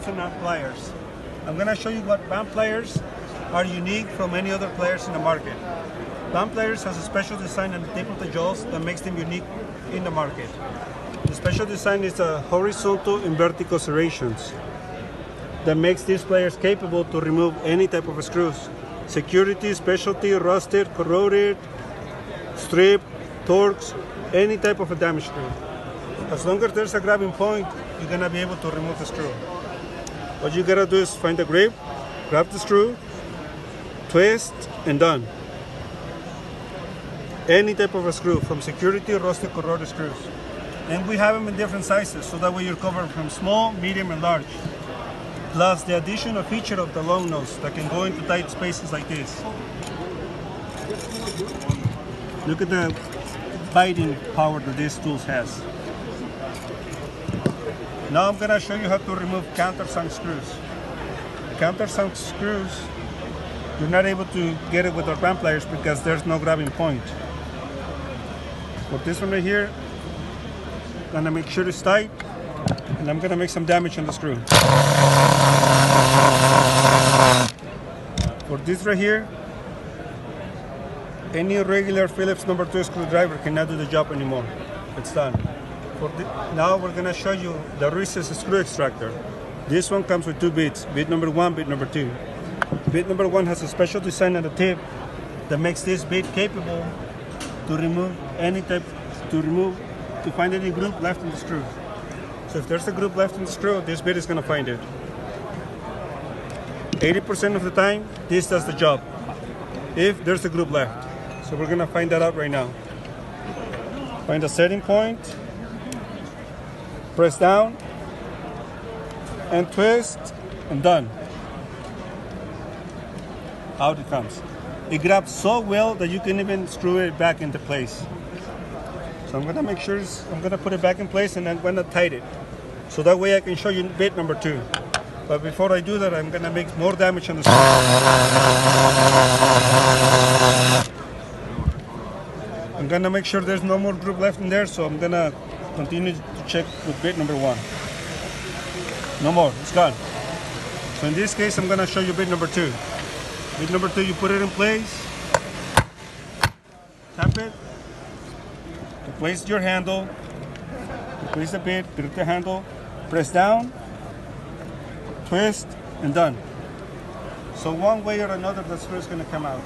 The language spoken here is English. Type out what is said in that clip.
comparison of pliers. I'm going to show you what Vampliers are unique from any other pliers in the market. Vampliers has a special design on the tip of the jaws that makes them unique in the market. The special design is the horizontal and vertical serrations that makes these pliers capable to remove any type of screws. Security, specialty, rusted, corroded, strip, torques, any type of a damaged screw. As long as there's a grabbing point, you're gonna be able to remove the screw. What you gotta do is find the grip, grab the screw, twist, and done. Any type of a screw, from security, rusted, corroded screws. And we have them in different sizes, so that way you're covered from small, medium, and large. Plus the additional feature of the long nose that can go into tight spaces like this. Look at the biting power that this tool has. Now I'm going to show you how to remove countersunk screws. Countersunk screws, you're not able to get it with our Vampliers because there's no grabbing point. For this one right here, I'm going to make sure it's tight, and I'm going to make some damage on the screw. For this right here, any regular Phillips number 2 screwdriver cannot do the job anymore. It's done. Now we're going to show you the Recessed Screw Extractor. This one comes with 2 bits, bit number 1, bit number 2. Bit number 1 has a special design on the tip that makes this bit capable to remove any type, to find any groove left in the screw. So if there's a groove left in the screw, this bit is going to find it. 80% of the time, this does the job, if there's a groove left. So we're going to find that out right now. Find a setting point, press down, and twist, and done. Out it comes. It grabs so well that you can even screw it back into place. So I'm going to make sure, I'm going to put it back in place, and I'm going to tighten it. So that way I can show you bit number 2. But before I do that, I'm going to make more damage on the screw. I'm going to make sure there's no more groove left in there, so I'm going to continue to check with bit number 1. No more, it's gone. So in this case, I'm going to show you bit number 2. Bit number 2, you put it in place, tap it, you place your handle, you place the bit, grip the handle, press down, twist, and done. So one way or another, the screw is going to come out.